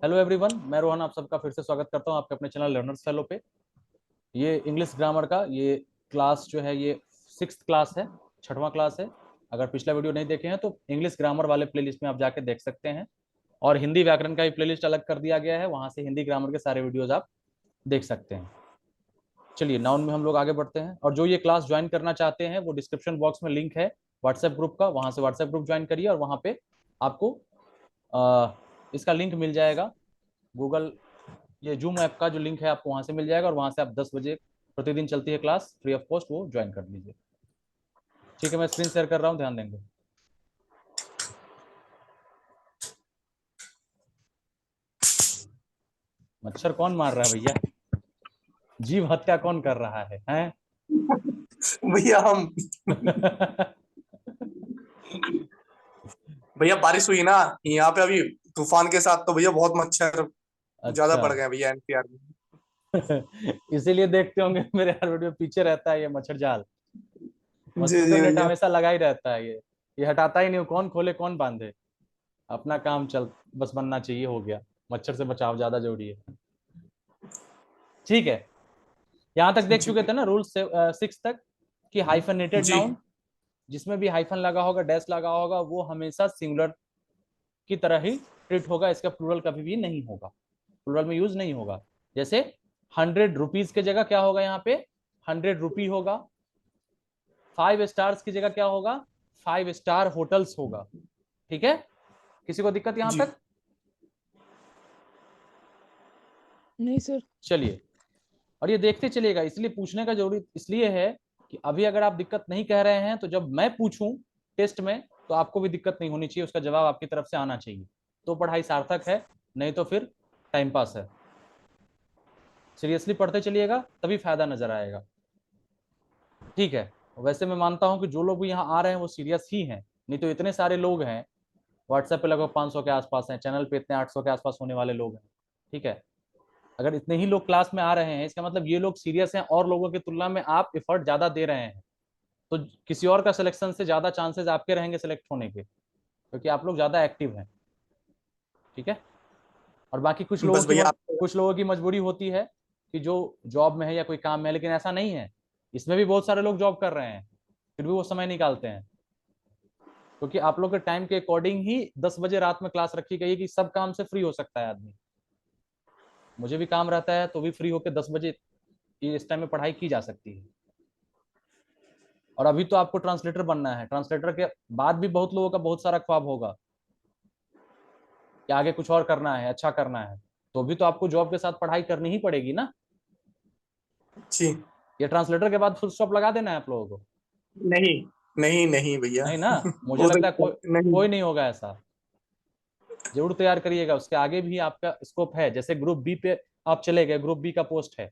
Hello everyone, मैं रोहन आप सबका फिर से स्वागत करता हूं आपके अपने चैनल लर्नर्स फेलो पे। ये इंग्लिश ग्रामर का ये क्लास जो है ये 6th क्लास है, 6वां क्लास है। अगर पिछला वीडियो नहीं देखे हैं तो इंग्लिश ग्रामर वाले प्लेलिस्ट में आप जाके देख सकते हैं, और हिंदी व्याकरण का भी प्लेलिस्ट अलग कर दिया गया है, वहां से हिंदी ग्रामर के सारे वीडियोज आप देख सकते हैं। चलिए नाउन में हम लोग आगे बढ़ते हैं, और जो ये क्लास ज्वाइन करना चाहते हैं वो डिस्क्रिप्शन बॉक्स में लिंक है व्हाट्सएप ग्रुप का, वहां से व्हाट्सएप ग्रुप ज्वाइन करिए और वहां पे आपको इसका लिंक मिल जाएगा। गूगल ये जूम ऐप का जो लिंक है आपको वहां से मिल जाएगा, और वहां से आप 10 बजे प्रतिदिन चलती है क्लास फ्री ऑफ कॉस्ट, वो ज्वाइन कर लीजिए। ठीक है, मैं स्क्रीन शेयर कर रहा हूँ, ध्यान देंगे। मच्छर कौन मार रहा है भैया? जीव हत्या कौन कर रहा है हैं? भैया हम भैया बारिश हुई ना यहाँ पे अभी तूफान के साथ, तो भैया बहुत मच्छर ज्यादा अच्छा। बढ़ गए भैया एनसीआर में। इसीलिए देखते होंगे मेरे हर वीडियो पीछे रहता है ये मच्छर जाल। जी मस्कीटो जी नेट भैया। हमेशा लगा ही रहता है, ये हटाता ही नहीं, कौन खोले कौन बांधे। अपना काम चल बस बनना चाहिए, हो गया। मच्छर से बचाव ज्यादा जरूरी है। ठीक है, यहां तक देख जी चुके थे ना रूल 6 तक, कि हाइफनेटेड जी नाउन जिसमें भी हाइफन लगा होगा, डैश लगा होगा, वो हमेशा सिंगुलर की तरह ही ट्रीट होगा, इसका प्लूरल कभी भी नहीं होगा, प्लूरल में यूज नहीं होगा। जैसे 100 रुपीज की जगह क्या होगा, यहाँ पे 100 रुपी होगा। 5 स्टार्स की जगह क्या होगा, 5 स्टार होटल्स होगा। ठीक है, किसी को दिक्कत यहां जी। तक? नहीं सर। चलिए, और ये देखते चलिएगा, इसलिए पूछने का जरूरी इसलिए है कि अभी अगर आप दिक्कत नहीं कह रहे हैं तो जब मैं पूछूं टेस्ट में तो आपको भी दिक्कत नहीं होनी चाहिए, उसका जवाब आपकी तरफ से आना चाहिए, तो पढ़ाई सार्थक है, नहीं तो फिर टाइम पास है। सीरियसली पढ़ते चलिएगा तभी फायदा नजर आएगा। ठीक है, वैसे मैं मानता हूं कि जो लोग भी यहाँ आ रहे हैं वो सीरियस ही हैं, नहीं तो इतने सारे लोग हैं, व्हाट्सएप पे लगभग 500 के आसपास हैं, चैनल पे इतने 800 के आसपास होने वाले लोग हैं। ठीक है, अगर इतने ही लोग क्लास में आ रहे हैं इसका मतलब ये लोग सीरियस हैं, और लोगों की तुलना में आप एफर्ट ज्यादा दे रहे हैं, तो किसी और का सिलेक्शन से ज्यादा चांसेस आपके रहेंगे सिलेक्ट होने के, क्योंकि आप लोग ज्यादा एक्टिव हैं। ठीक है, और बाकी बस भैया आप कुछ लोगों की मजबूरी होती है कि जो जॉब में है या कोई काम में है, लेकिन ऐसा नहीं है, इसमें भी बहुत सारे लोग जॉब कर रहे हैं, फिर भी वो समय निकालते हैं, क्योंकि आप लोग के टाइम के अकॉर्डिंग ही 10 बजे रात में क्लास रखी गई है कि सब काम से फ्री हो सकता है आदमी। मुझे भी काम रहता है तो भी फ्री होकर 10 बजे इस टाइम में पढ़ाई की जा सकती है। और अभी तो आपको ट्रांसलेटर बनना है, ट्रांसलेटर के बाद भी बहुत लोगों का बहुत सारा ख्वाब होगा कि आगे कुछ और करना है, अच्छा करना है, तो भी तो आपको जॉब के साथ पढ़ाई करनी ही पड़ेगी ना। जी। ये ट्रांसलेटर के बाद फुल स्टॉप लगा देना है आप लोगों को? नहीं नहीं नहीं भैया। नहीं ना, मुझे वो लगता है तो नहीं। कोई नहीं होगा ऐसा। जरूर तैयार करिएगा, उसके आगे भी आपका स्कोप है। जैसे ग्रुप बी पे आप चले गए, ग्रुप बी का पोस्ट है,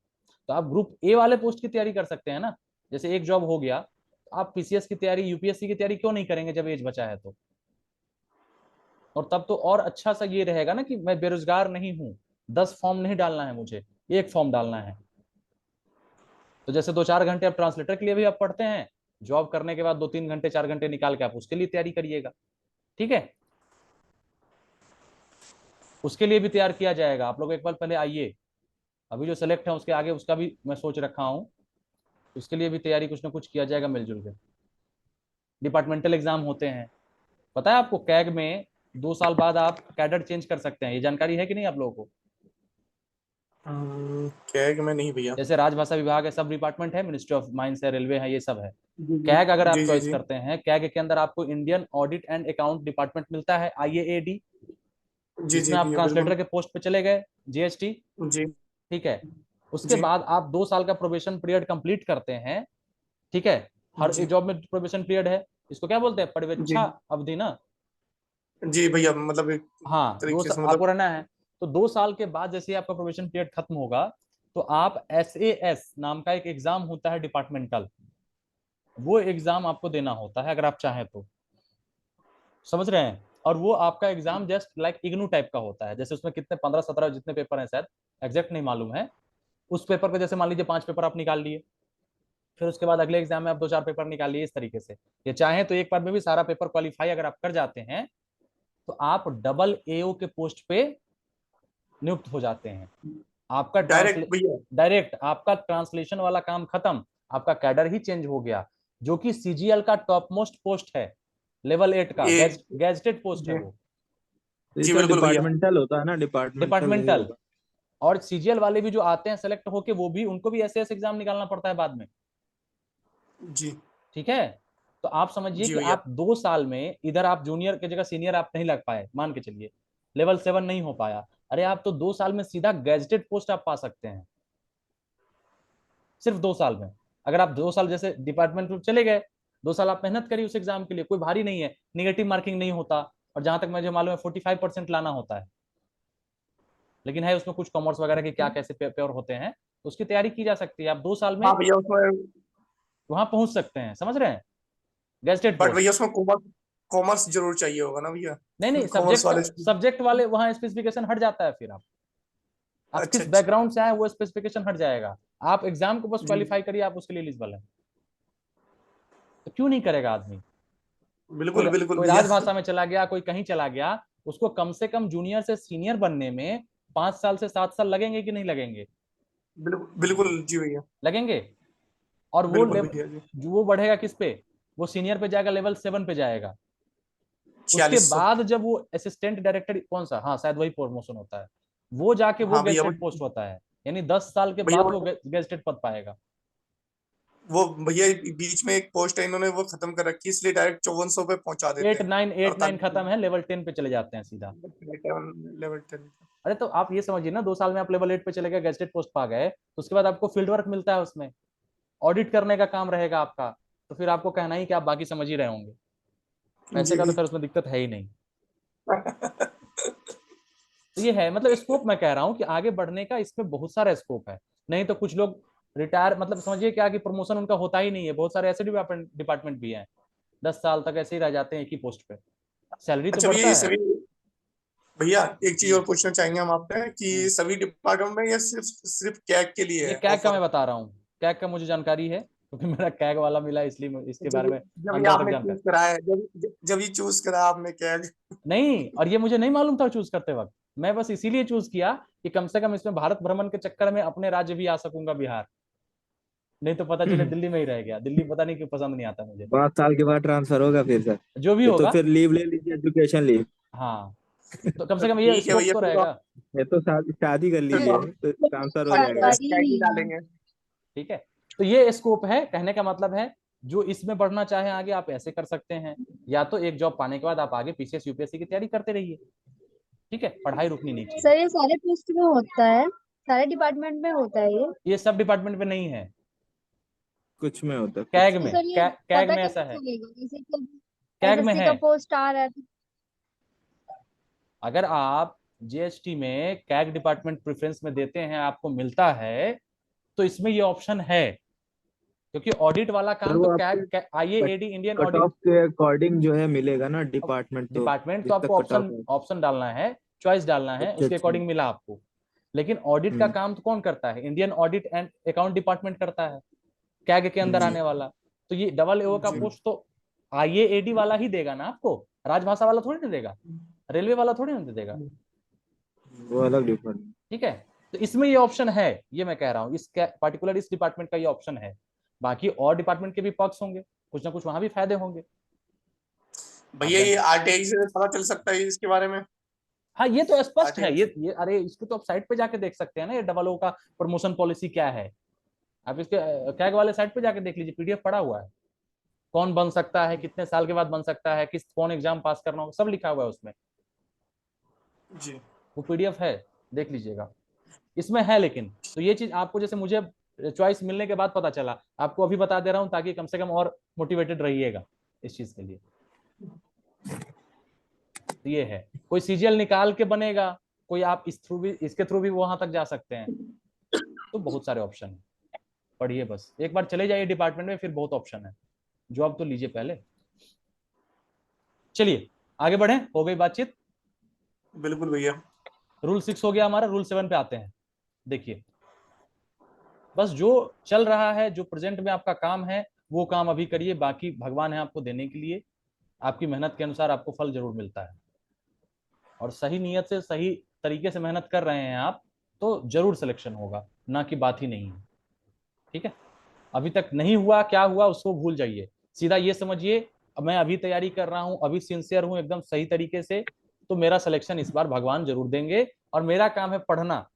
तो आप ग्रुप ए वाले पोस्ट की तैयारी कर सकते हैं ना। जैसे एक जॉब हो गया, तो आप पीसीएस की तैयारी, यूपीएससी की तैयारी क्यों नहीं करेंगे जब एज बचा है तो? और तब तो और अच्छा सा ये रहेगा ना कि मैं बेरोजगार नहीं हूँ, 10 फॉर्म नहीं डालना है मुझे, एक फॉर्म डालना है। तो जैसे 2-4 घंटे आप ट्रांसलेटर के लिए भी आप पढ़ते हैं, जॉब करने के बाद 2-3 घंटे 4 घंटे निकाल के आप उसके लिए तैयारी करिएगा। ठीक है, उसके लिए भी तैयार किया जाएगा। आप लोग एक बार पहले आइए, अभी जो सेलेक्ट है उसके आगे उसका भी मैं सोच रखा हूँ, उसके लिए भी तैयारी कुछ ना कुछ किया जाएगा मिलजुल के। डिपार्टमेंटल एग्जाम होते हैं, पता है आपको? कैग में 2 साल बाद आप कैडर चेंज कर सकते हैं, ये जानकारी है कि नहीं आप लोगों को? क्या कि मैं नहीं भैया। जैसे राजभाषा विभाग है, सब डिपार्टमेंट है, मिनिस्ट्री ऑफ माइंस है, रेलवे है, ये सब है। जी जी कैग अगर आप जी जी चॉइस जी करते हैं, कैग के अंदर आपको Indian audit and account department मिलता है, IAAD, जी जी जिसमें आप भैया बिल्कुल। ट्रांसलेटर के पोस्ट पे चले गए, जीएसटी। जी ठीक है, उसके जी बाद आप 2 साल का प्रोबेशन पीरियड कंप्लीट करते हैं। ठीक है, हर जी एक जॉब में प्रोबेशन पीरियड है, इसको क्या बोलते हैं, जी पर्यवेक्षण अवधि ना। जी भैया, मतलब एक हाँ, तरीके से आपको मतलब। रहना है। तो 2 साल के बाद जैसे ही आपका प्रोबेशन पीरियड खत्म होगा, तो आप SAS नाम का एक एग्जाम होता है डिपार्टमेंटल, वो एग्जाम आपको देना होता है अगर आप चाहें तो। समझ रहे हैं? और वो आपका exam just like IGNOU type का होता है, जैसे उसमें कितने 15-17 जितने पेपर हैं शायद, एग्जैक्ट नहीं मालूम है। उस पेपर पे जैसे मान लीजिए 5 पेपर आप निकाल लिए, फिर उसके बाद अगले एग्जाम में आप 2-4 पेपर निकाल लिए, इस तरीके से। ये चाहें तो एक बार में भी सारा पेपर क्वालिफाई अगर आप कर जाते हैं, तो आप डबल AO के पोस्ट पे नियुक्त हो जाते हैं। आपका डायरेक्ट भैया? डायरेक्ट आपका ट्रांसलेशन वाला काम खत्म, आपका कैडर ही चेंज हो गया, जो कि सीजीएल का टॉप मोस्ट पोस्ट है, लेवल 8 का ए गैजेटेड पोस्ट है जी वो, तो ये जी सर बिल्कुल भैया। डिपार्टमेंटल होता है ना, डिपार्टमेंटल वही डिपार्टमेंटल। होगा। और सीजीएल वाले भी जो आते हैं सेलेक्ट होके, वो भी उनको भी ऐसे एग्जाम निकालना पड़ता है बाद में। जी ठीक है, तो आप समझिए जी कि भैया। आप 2 साल में इधर आप जूनियर की जगह सीनियर आप नहीं लग पाए, मान के चलिए लेवल 7 नहीं हो पाया, अरे आप तो 2 साल में सीधा गैजेटेड पोस्ट आप पा सकते हैं, सिर्फ 2 साल में। अगर आप 2 साल जैसे डिपार्टमेंट में चले गए, 2 साल आप मेहनत करिए उस एग्जाम के लिए, कोई भारी नहीं है, निगेटिव मार्किंग नहीं होता, और जहां तक मुझे मालूम है 45% लाना होता है, लेकिन है उसमें कुछ कॉमर्स वगैरह के क्या कैसे पेपर होते हैं, तो उसकी तैयारी की जा सकती है, आप 2 साल में हाँ भैया उसमें, वहां पहुंच सकते हैं, समझ रहे हैं, गैजेटेड बट पोस्ट। भैया उसमें कॉमर्स कॉमर्स जरूर चाहिए होगा ना भैया? नहीं नहीं, कॉमर्स सब्जेक्ट वाले। सब्जेक्ट वाले वहां स्पेसिफिकेशन हट जाता है, फिर आप अच्छा किस अच्छा। बैकग्राउंड से आए वो स्पेसिफिकेशन हट जाएगा, आप एग्जाम को बस जी क्वालिफाई करिए, आप उसके लिए एलिजिबल है। तो क्यों नहीं करेगा आदमी? कोई बिल्कुल बिल्कुल कोई भैया। राजभाषा में चला गया, कोई कहीं चला गया, उसको कम से कम जूनियर से सीनियर बनने में 5 साल से 7 साल लगेंगे कि नहीं लगेंगे? बिल्कुल बिल्कुल जी भैया। लगेंगे। और वो बिल्कुल भैया जी। जो वो बढ़ेगा किस पे? वो सीनियर पे जाएगा, लेवल 7 पे जाएगा। उसके 4600। बाद जब वो असिस्टेंट डायरेक्टर, कौन सा, हाँ शायद वही प्रमोशन होता है, वो जाके वो हाँ भैया गेजेटेड पोस्ट होता है, यानी 10 साल के भैया बाद वो गेजेटेड पद पाएगा। वो भैया बीच में एक पोस्ट है, इन्होंने वो खत्म कर रखी है, इसलिए डायरेक्ट 5400 पे पहुंचा देते एट हैं। नाइन एट नाइन 48 खत्म है, लेवल 10 पे चले जाते हैं सीधा। लेवल 10। अरे तो आप ये समझिए ना, 2 साल में आप लेवल 8 पे चले गए, गेजेटेड पोस्ट पा गए, तो उसके बाद आपको फील्ड वर्क मिलता है, उसमें ऑडिट करने का काम रहेगा आपका, तो फिर आपको कहना ही कि आप बाकी समझ ही रहे होंगे, पैसे जी का तो भैया। खैर उसमें दिक्कत है ही नहीं। तो ये है, मतलब स्कोप मैं कह रहा हूँ कि आगे बढ़ने का इसमें बहुत सारा स्कोप है। नहीं तो कुछ लोग रिटायर, मतलब समझिए क्या कि प्रमोशन उनका होता ही नहीं है, बहुत सारे ऐसे डिपार्टमेंट भी हैं 10 साल तक ऐसे ही रह जाते हैं एक ही पोस्ट पे, सैलरी तो अच्छा भैया, बढ़ता ये है। सभी भैया एक चीज और पूछना चाहेंगे हम आपसे कि सभी डिपार्टमेंट में या सिर्फ सिर्फ कैग के लिए ये है कैग का मैं ऑफर? बता रहा हूँ, कैग का मुझे जानकारी है क्योंकि मेरा कैग वाला मिला, इसलिए इसके बारे जब में जब ये अंदर तक आपने जानकारी। चूज करा है, जब ये चूज करा आपने कैग। नहीं, और ये मुझे नहीं मालूम था चूज करते वक्त, मैं बस इसीलिए चूज किया कि कम से कम इसमें भारत भ्रमण के चक्कर में अपने राज्य भी आ सकूंगा, बिहार, नहीं तो पता चले दिल्ली में ही रह गया, दिल्ली पता नहीं क्यों पसंद नहीं आता मुझे। 5 साल के बाद ट्रांसफर होगा फिर सर? जो भी ये तो होगा। फिर लीव ले लीजिए, एजुकेशन लीव। हाँ, तो कम से कम ये ठीक है स्कोप भैया, तो फिर तो रहेगा। ये तो शादी कर फिर तो लीजिए तो ट्रांसफर हो जाएगा। जानकारी कैग ही नहीं है। डालेंगे। ठीक है, तो ये स्कोप है, कहने का मतलब है जो इसमें बढ़ना चाहे आगे आप ऐसे कर सकते हैं, या तो एक जॉब पाने के बाद आप आगे पीसीएस यूपीएससी की तैयारी करते रहिए। ठीक है, पढ़ाई रुकनी नहीं चाहिए। सर ये सारे पोस्ट में होता है, सारे डिपार्टमेंट में होता है ये सब डिपार्टमेंट में नहीं है, कुछ में होता है, कैग कुछ तो में। में, सर ये कैग पता में ऐसा कैसे है, चलेगा, जैसे कि कैग में एसएससी है। का पोस्ट आ रहा है तो अगर आप जीएसटी में कैग डिपार्टमेंट प्रेफरेंस में देते हैं, आपको मिलता है, तो इसमें ये ऑप्शन है, क्योंकि ऑडिट वाला सर काम तो वो आपके कैग आईएएडी इंडियन कट ऑडिट ऑफ के अकॉर्डिंग जो है मिलेगा ना डिपार्टमेंट, तो डिपार्टमेंट, तो जितना आपको कट ऑफ ऑप्शन है। ऑप्शन डालना है, चॉइस डालना है, अच्छा उसके अच्छा। अकॉर्डिंग मिला आपको। लेकिन ऑडिट का हम्म। काम तो कौन करता है? Indian audit and account department करता है, कैग के अंदर जी आने वाला। तो ये डबल एओ का जी पोस्ट तो आईएएडी वाला ही देगा ना आपको, राजभाषा वाला थोड़ी ना देगा, रेलवे वाला थोड़ी ना देगा। वो अलग डिपार्टमेंट। ठीक है, तो इसमें ये ऑप्शन है, ये मैं कह रहा हूँ, इस पार्टिकुलर इस डिपार्टमेंट का ये ऑप्शन है। बाकी और डिपार्टमेंट के भी पक्ष होंगे, कुछ ना कुछ वहां भी फायदे होंगे। आप भैया ये आरटीआई से पता चल सकता है इसके बारे में? हाँ, ये तो स्पष्ट है, आरटीआई। ये अरे इसको तो आप साइट पे जाके देख सकते हैं ना, ये डबल ओ का प्रमोशन पॉलिसी क्या है। आप इसके कैग वाले साइट पे जाके देख लीजिए, पीडीएफ पड़ा हुआ है, कौन बन सकता है, कितने साल के बाद बन सकता है, किस कौन एग्जाम पास करना हो, सब लिखा हुआ है उसमें, जी वो पीडीएफ है, देख लीजिएगा, इसमें है। लेकिन तो ये चीज आपको, जैसे मुझे चॉइस मिलने के बाद पता चला, आपको अभी बता दे रहा हूं ताकि कम से कम और मोटिवेटेड रहिएगा इस चीज के लिए। तो ये है, कोई सीजीएल निकाल के बनेगा, कोई आप इस थ्रू भी, इसके थ्रू भी वहां तक जा सकते हैं, तो बहुत सारे ऑप्शन है। पढ़िए, बस एक बार चले जाइए डिपार्टमेंट में, फिर बहुत ऑप्शन है, जॉब तो लीजिए पहले। चलिए आगे बढ़े, हो गई बातचीत। बिल्कुल भैया। रूल 6 हो गया हमारा, रूल 7 पे आते हैं। देखिए, बस जो चल रहा है, जो प्रेजेंट में आपका काम है, वो काम अभी करिए, बाकी भगवान है आपको देने के लिए, आपकी मेहनत के अनुसार आपको फल जरूर मिलता है। और सही नियत से सही तरीके से मेहनत कर रहे हैं आप, तो जरूर सिलेक्शन होगा, ना कि बात ही नहीं है। ठीक है, अभी तक नहीं हुआ, क्या हुआ उसको भूल जाइए, सीधा ये समझिए मैं अभी तैयारी कर रहा हूं, अभी सिंसियर हूं एकदम सही तरीके से, तो मेरा सिलेक्शन इस बार भगवान जरूर देंगे। और मेरा काम है पढ़ना,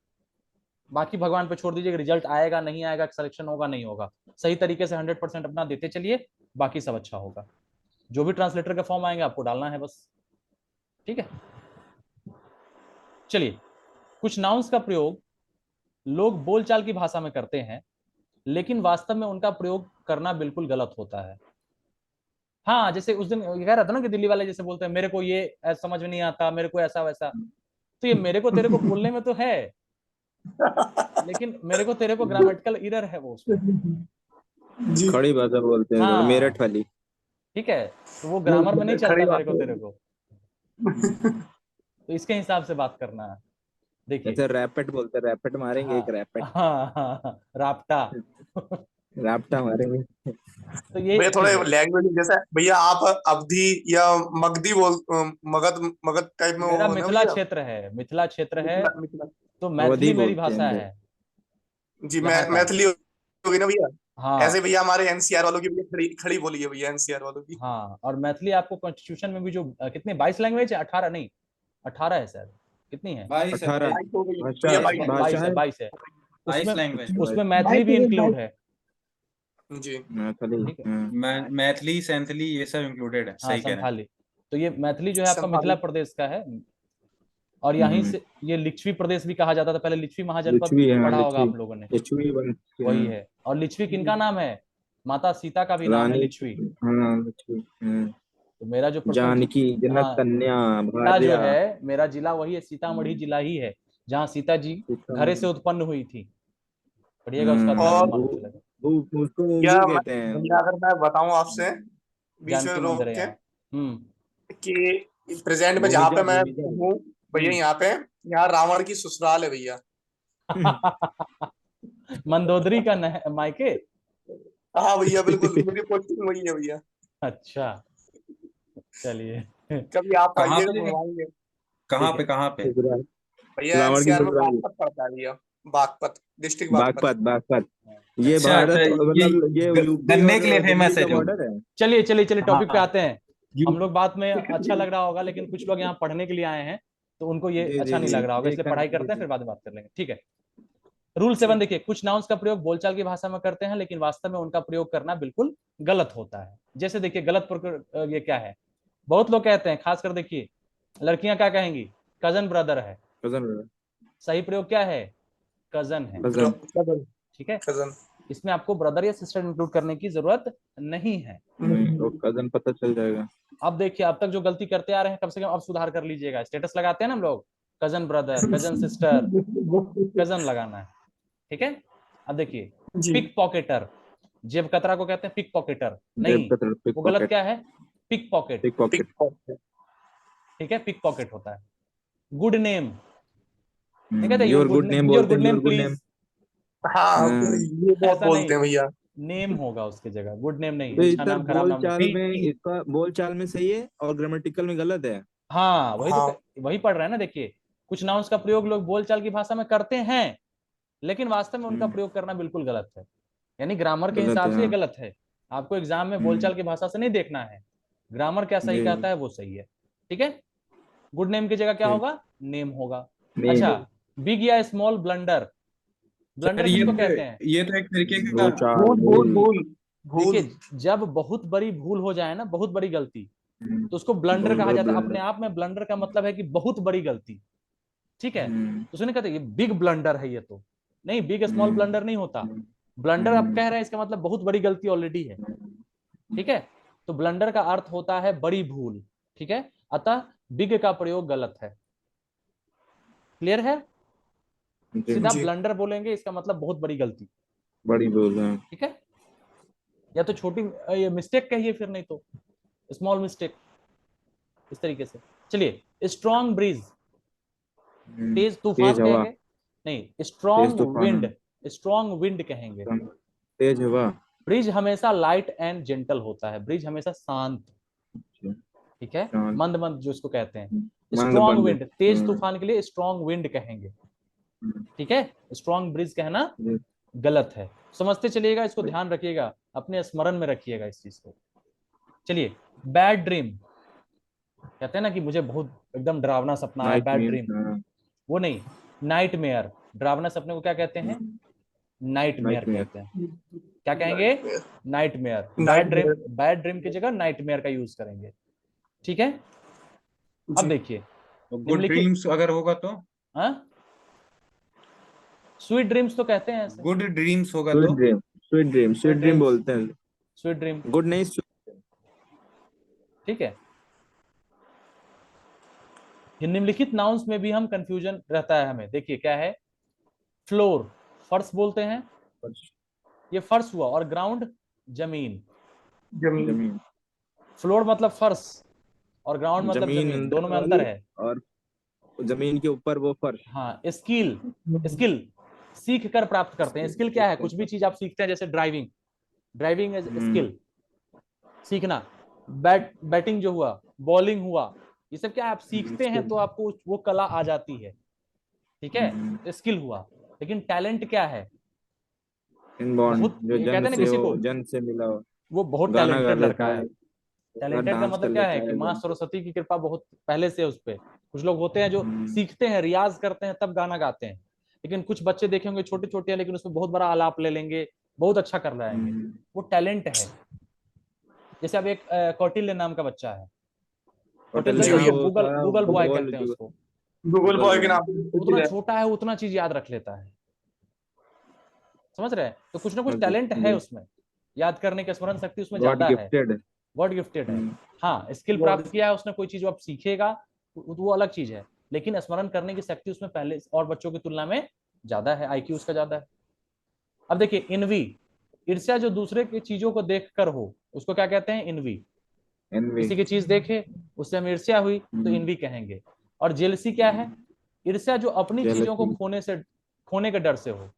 बाकी भगवान पे छोड़ दीजिए, रिजल्ट आएगा नहीं आएगा, सिलेक्शन होगा नहीं होगा, सही तरीके से 100% अपना देते चलिए, बाकी सब अच्छा होगा। जो भी ट्रांसलेटर का फॉर्म आएंगे आपको डालना है बस। ठीक है, चलिए, कुछ नाउन्स का प्रयोग लोग बोलचाल की भाषा में करते हैं, लेकिन वास्तव में उनका प्रयोग करना बिल्कुल गलत होता है। हाँ, जैसे उस दिन ये कह रहा था ना कि दिल्ली वाले जैसे बोलते हैं मेरे को ये समझ में नहीं आता, मेरे को ऐसा वैसा, तो ये मेरे को तेरे को बोलने में तो है, लेकिन मेरे को तेरे को ग्रामेटिकल एरर है वो उसमें। जी खड़ी भाषा बोलते हैं हाँ, मेरठ वाली। ठीक है, तो वो ग्रामर में नहीं खड़ी चलता बात मेरे को है। तेरे को, तो इसके हिसाब से बात करना है। देखिए, जैसे रैपिड बोलते हैं, रैपिड मारेंगे, एक हाँ रैपिड हाँ हाँ हाँ, राप्टा राप्टा मारेंगे। तो ये भैया थोड़े चीज है। लैंग्वेज जैसे भैया आप अवधी या मगधी मगध मगध टाइप में मेरा हो ना मिथिला भैया। क्षेत्र है, मिथिला क्षेत्र है, मिथिला मिथिला तो अवधी मैथिली मेरी बोलते हैं भाषा इधर। है जी यहाँ का। मैथिली होगी ना भैया। ऐसे हाँ भैया हमारे एनसीआर वालों की भी खड़ी खड़ी बोली है भैया, एनसीआर वालों की। हाँ, और मैथिली आपको कॉन्स्टिट्यूशन में भी जो कितने 22 लैंग्वेज है, 18 नहीं 18 है सर, कितनी है? 22 है 18 भाई, 22 हो गई भाषा भैया, नहीं 22 भाषा 22 है, है। 22 है, 22 उसमें लैंग्वेज। उसमें मैथिली भी इंक्लूड है। जी मैथिली। ठीक है, मैथिली सैंथली ये सब इंक्लूडेड है, हाँ सही कह रहे हैं। संथाली, तो ये मैथिली जो है आपका मिथिला संभाली। प्रदेश का है, और यहीं से ये लिच्छवी प्रदेश भी कहा जाता था पहले, लिच्छवी महाजनपद लिच्छवी, हाँ पढ़ा होगा लिच्छवी। आप लोगों ने। लिच्छवी बनती वही है। है, और लिच्छवी किनका नाम है? माता सीता का भी नाम है रानी। लिच्छवी। हाँ लिच्छवी। तो मेरा जो पर्सनल जानकी जनक हाँ, कन्या जिला जो भार्या। है, मेरा जिला वही है, सीतामढ़ी जिला ही है, जहाँ सीता जी घरे से सीतामढ़ी। उत्पन्न हुई थी। पढ़िएगा, उसका अध्याय और मालूम चलेगा। उसको क्या वो कहते हैं। भैया अगर मैं बताऊं आपसे बीच में जानकी मंदिर रोक है के यहाँ। हम्म कि प्रेजेंट में जहाँ पे भूमिजा मैं भूमिजा। हूँ भैया, यहाँ पे यहाँ रावण की ससुराल है भैया। मंदोदरी का मायके। हाँ भैया बिल्कुल, मेरी पोस्टिंग वही है भैया। अच्छा, चलिए कभी आप कहाँ आइएगा, पे घुमाएंगे। कहाँ ठीक पे है, कहाँ पे? ससुराल। भैया रावण की एनसीआर में ससुराल। बागपत पड़ता है भैया, बागपत डिस्ट्रिक्ट बागपत। बागपत बागपत। ये अच्छा, भारत तो ये मतलब ये यूपी गन्ने और के लिए दिल्ली फेमस है का जो। बॉर्डर है। चलिए चलिए चलिए, टॉपिक पे हाँ, आते हैं। यू हम लोग बात में अच्छा लग रहा होगा, लेकिन कुछ लोग यहाँ पढ़ने के लिए आए हैं, तो उनको ये जी जी अच्छा नहीं जी लग रहा होगा, जी इसलिए पढ़ाई जी करते हैं, जी। फिर बाद में बात कर लेंगे। ठीक है, रूल 7 देखिए, कुछ नाउन्स का प्रयोग बोलचाल की भाषा में करते हैं, लेकिन वास्तव में उनका प्रयोग करना बिल्कुल गलत होता है। जैसे देखिए, गलत ये क्या है? बहुत लोग कहते हैं, खासकर देखिए लड़कियां क्या कहेंगी? कजन ब्रदर है। कजन। सही प्रयोग क्या है? कजन है। कजन। कजन। ठीक है, कजन। इसमें आपको ब्रदर या सिस्टर इंक्लूड करने की जरूरत नहीं है। नहीं तो कजन पता चल जाएगा। अब देखिए, अब तक जो गलती करते आ रहे हैं, कम से कम अब सुधार कर लीजिएगा। स्टेटस लगाते हैं ना हम लोग, cousin brother, cousin sister, cousin लगाना है। ठीक है, अब देखिए, जी पिक पॉकेटर, जेब कतरा को कहते हैं पिक पॉकेटर, जेब नहीं, कतर पिक वो गलत पॉकेट। क्या है? Pick pocket. Pick pick pocket. Pocket. ठीक है, पिक पॉकेट होता है। गुड नेम, नहीं कहते योर गुड नेम योर बोलते गुड हैं, name your good name. Please, हाँ ये बहुत ऐसा बोलते नहीं, हैं भैया। नेम होगा उसकी जगह, गुड नेम नहीं, तो अच्छा इधर नाम खराब नाम बोलचाल नहीं। में इसका बोलचाल में सही है और ग्रामेटिकल में गलत है। हाँ वही हाँ तो, वही पढ़ रहे हैं ना। देखिए, कुछ नाउन्स का प्रयोग लोग बोलचाल की भाषा में करते हैं, लेकिन वास्तव में उनका प्रयोग करना बिल्कुल गलत है, यानी ग्रामर के गलत हिसाब है से ये हाँ। गलत है। आपको एग्जाम में बोलचाल की भाषा से नहीं देखना है, ग्रामर क्या सही जी कहता है वो सही है। ठीक है, गुड नेम की जगह क्या ठीक। होगा? नेम होगा। नेम। अच्छा, बिग या स्मॉल ब्लंडर, सर ब्लंडर किसको कहते हैं? ये तो एक तरीके का। बोलचाल भूल भूल भूल। भूल भूल। देखिए, जब बहुत बड़ी भूल हो जाए ना, बहुत बड़ी गलती, हम्म, तो उसको ब्लंडर बहुत कहा बड़ा जाता है। अपने ब्लंडर। आप में ब्लंडर का मतलब है कि बहुत बड़ी गलती। ठीक है, हम्म, तो उसने कहते ये बिग ब्लंडर है, ये तो नहीं, बिग स्मॉल हम्म, ब्लंडर नहीं होता। हम्म, ब्लंडर आप कह हम्म, रहे हैं, इसका मतलब बहुत बड़ी गलती ऑलरेडी है। ठीक है, तो ब्लंडर का अर्थ होता है बड़ी भूल। ठीक है, अतः बिग का प्रयोग गलत है। क्लियर है? जी। सीधा जी ब्लंडर बोलेंगे, इसका मतलब बहुत बड़ी गलती। बड़ी भूल है। ठीक है, या तो छोटी ये मिस्टेक कहिए, फिर नहीं तो स्मॉल मिस्टेक, इस तरीके से। चलिए, स्ट्रॉन्ग ब्रीज, तेज तूफान तेज हवा। कहेंगे, नहीं, तेज स्ट्रॉन्ग तूफान। विंड, स्ट्रॉन्ग विंड कहेंगे। तेज हवा। ब्रिज हमेशा लाइट एंड जेंटल होता है, ब्रिज हमेशा शांत, ठीक है, शांत। मंद मंद जो इसको कहते हैं। स्ट्रॉन्ग बंद। विंड, तेज तूफान के लिए स्ट्रॉन्ग विंड कहेंगे, ठीक है। स्ट्रॉन्ग ब्रिज कहना गलत है। समझते चलिएगा, इसको ध्यान रखिएगा, अपने स्मरण में रखिएगा इस चीज को। चलिए, बैड ड्रीम, कहते हैं ना कि मुझे बहुत एकदम डरावना सपना आया, बैड ड्रीम, वो नहीं, नाइट मेयर। डरावना सपने को क्या कहते हैं? नाइट मेयर कहते हैं। क्या कहेंगे? Night mayor. Bad dream, bad dream की जगह नाइट मेयर का यूज करेंगे, ठीक है। अब देखिए, गुड निम्नलिखित, ड्रीम्स अगर होगा तो हाँ, स्वीट ड्रीम्स तो कहते हैं ऐसे। गुड ड्रीम्स होगा स्वीट तो dream, sweet dream, sweet dream dreams, बोलते हैं। स्वीट ड्रीम, गुड नहीं, ठीक है। निम्नलिखित नाउन्स में भी हम कंफ्यूजन रहता है हमें। देखिए क्या है, फ्लोर फर्श बोलते हैं, ये फर्श हुआ, और ग्राउंड जमीन। जमीन। फ्लोर मतलब फर्श और ग्राउंड मतलब जमीन, दोनों में अंतर है। और जमीन के ऊपर वो फर्श। हाँ, स्किल, स्किल सीख कर प्राप्त करते हैं। स्किल क्या है? कुछ भी चीज आप सीखते हैं, जैसे ड्राइविंग, ड्राइविंग इज स्किल, सीखना। बैटिंग जो हुआ, बॉलिंग हुआ, ये सब क्या है? आप सीखते हैं तो आपको वो कला आ जाती है, ठीक है, स्किल हुआ। लेकिन टैलेंट क्या है? इनबॉर्न, बहुत, जो ये कहते हैं जन्म ना से किसी हो, को जन्म से मिला हो। वो बहुत गाना गा टैलेंटेड लेता लड़का है। टैलेंटेड का डांस कर मतलब क्या है लेता कि है माँ एकदम। सरस्वती की कृपा बहुत पहले से है उस पे। कुछ लोग होते हैं जो सीखते हैं, रियाज करते हैं, तब गाना गाते हैं। लेकिन कुछ बच्चे देखे होंगे छोटे छोटे हैं, लेकिन उसमें बहुत बड़ा आलाप ले लेंगे, बहुत अच्छा कर जाएंगे, वो टैलेंट है। जैसे अब एक कौटिल्य नाम का बच्चा है, होटल कौटिल्य जी जो भैया, है, वो गूगल, था गूगल बॉय बॉल कहते हैं जो उसको। गूगल बॉय के बॉय। नाम से उतना है। छोटा है, उतना चीज याद रख लेता है, समझ रहे हैं? तो कुछ ना कुछ हाँ जी, टैलेंट है उसमें, याद करने की स्मरण शक्ति उसमें गॉड ज्यादा है, गिफ्टेड। गॉड गिफ्टेड है। हाँ, स्किल प्राप्त किया है उसने, कोई चीज आप सीखेगा तो वो अलग चीज है, लेकिन स्मरण करने की शक्ति उसमें पहले और बच्चों की तुलना में ज्यादा है, आईक्यू उसका ज्यादा है। अब देखिए, इनवी, ईर्ष्या जो दूसरे की चीजों को देखकर हो, उसको क्या कहते हैं? इनवी। एनवी। किसी की चीज देखे, उससे हमें ईर्ष्या हुई तो इनवी कहेंगे। और जेलसी क्या है? ईर्ष्या जो अपनी चीजों को खोने के डर से हो,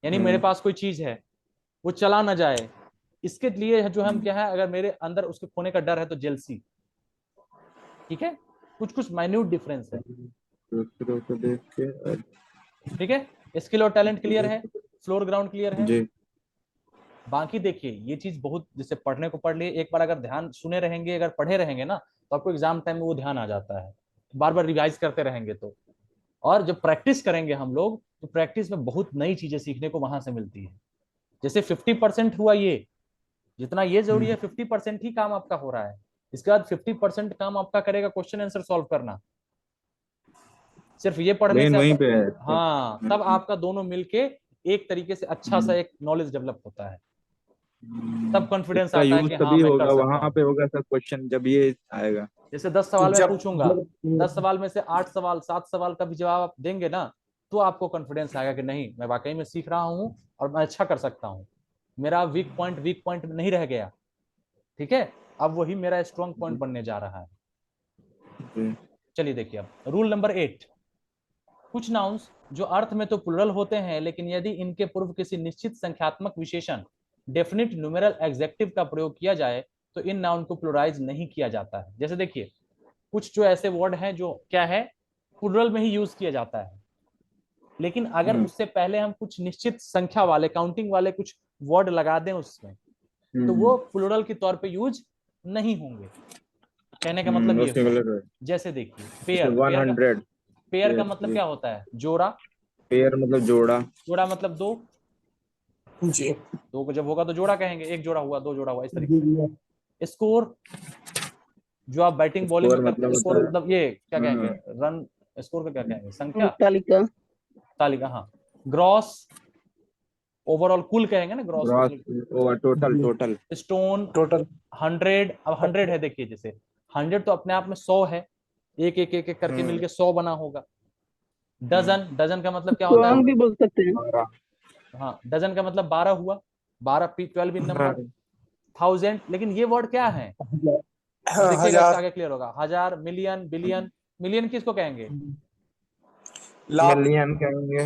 यानी मेरे पास कोई चीज है, वो चला ना जाए, इसके लिए जो हम क्या है, अगर मेरे अंदर उसके खोने का डर है तो जेलसी, ठीक है। कुछ कुछ माइन्यूट डिफरेंस है, दूसरों को देख के ठीक है। स्किल और टैलेंट क्लियर है, फ्लोर ग्राउंड क्लियर है। जी। बाकी देखिए, ये चीज बहुत, जैसे पढ़ने को पढ़ लिए, एक बार अगर ध्यान सुने रहेंगे, अगर पढ़े रहेंगे ना, तो आपको एग्जाम टाइम में वो ध्यान आ जाता है, बार बार रिवाइज करते रहेंगे तो। और जब प्रैक्टिस करेंगे हम लोग, तो प्रैक्टिस में बहुत नई चीजें सीखने को वहां से मिलती है। जैसे 50% हुआ, ये जितना ये जरूरी है 50% ही काम आपका हो रहा है। इसके बाद 50% काम आपका करेगा क्वेश्चन आंसर सॉल्व करना। सिर्फ ये पढ़ने मेन से वहीं आप, पे है। हाँ, तब आपका दोनों मिलके एक तरीके से अच्छा सा एक नॉलेज डेवलप होता है, तब कॉन्फिडेंस इसका आता है यूज कि हाँ तभी मैं कर होगा, सकता वहां हूँ। पे होगा सर क्वेश्चन जब ये आएगा। जैसे 10 सवाल में जब पूछूंगा, 10 सवाल में से 8 सवाल 7 सवाल का भी जवाब आप देंगे ना, तो आपको कॉन्फिडेंस आएगा कि नहीं, मैं वाकई में सीख रहा हूँ और मैं अच्छा कर सकता हूँ, मेरा वीक पॉइंट नहीं रह गया, ठीक है। अब वही मेरा स्ट्रॉन्ग पॉइंट बनने जा रहा है। चलिए देखिए, अब रूल नंबर 8, कुछ नाउन्स जो अर्थ में तो प्लुरल होते हैं, लेकिन यदि इनके पूर्व किसी निश्चित संख्यात्मक विशेषण डेफिनिट न्यूमेरल एग्जेक्टिव का प्रयोग किया जाए, तो इन नाउन को प्लुराइज नहीं किया जाता है। जैसे देखिए, कुछ जो ऐसे वर्ड हैं जो क्या है, प्लुरल में ही यूज किया जाता है, लेकिन अगर उससे पहले हम कुछ निश्चित संख्या वाले, काउंटिंग वाले कुछ वर्ड लगा दें उसमें, तो वो प्लुरल के तौर पे यूज नहीं होंगे। कहने का मतलब ये हुआ, जैसे देखिए, पेयर, 100 पेयर का मतलब क्या होता है? जोड़ा, पेयर मतलब जोड़ा। जोड़ा मतलब दो, जी दो को जब होगा तो जोड़ा कहेंगे, एक जोड़ा हुआ, दो जोड़ा हुआ, इस तरीके से। स्कोर, जो आप बैटिंग बॉलिंग स्कोर में करते मतलब हैं, स्कोर होता है मतलब ये क्या कहेंगे, रन, स्कोर का क्या कहेंगे, संख्या, तालिका। तालिका, हाँ। ग्रॉस, ओवरऑल, कुल कहेंगे ना, ग्रॉस ग्रॉस कुल। Over total, total stone, total. 100, अब 100 है, देखिए जैसे 100 तो अपने आप में 100 है, एक एक एक एक करके मिलके 100 बना होगा। डजन, डजन का मतलब क्या होता स्वांग है? भी बोल सकते हैं। हाँ, डजन का मतलब 12 हुआ, 12 12 इन नंबर। 1000, लेकिन ये वर्ड क्या है, अब देखिएगा, इसका 1000, आगे क्लियर होगा। हजार, मिलियन, बिलियन, मिलियन किसको कहेंगे? लाख, मिलियन कहेंगे।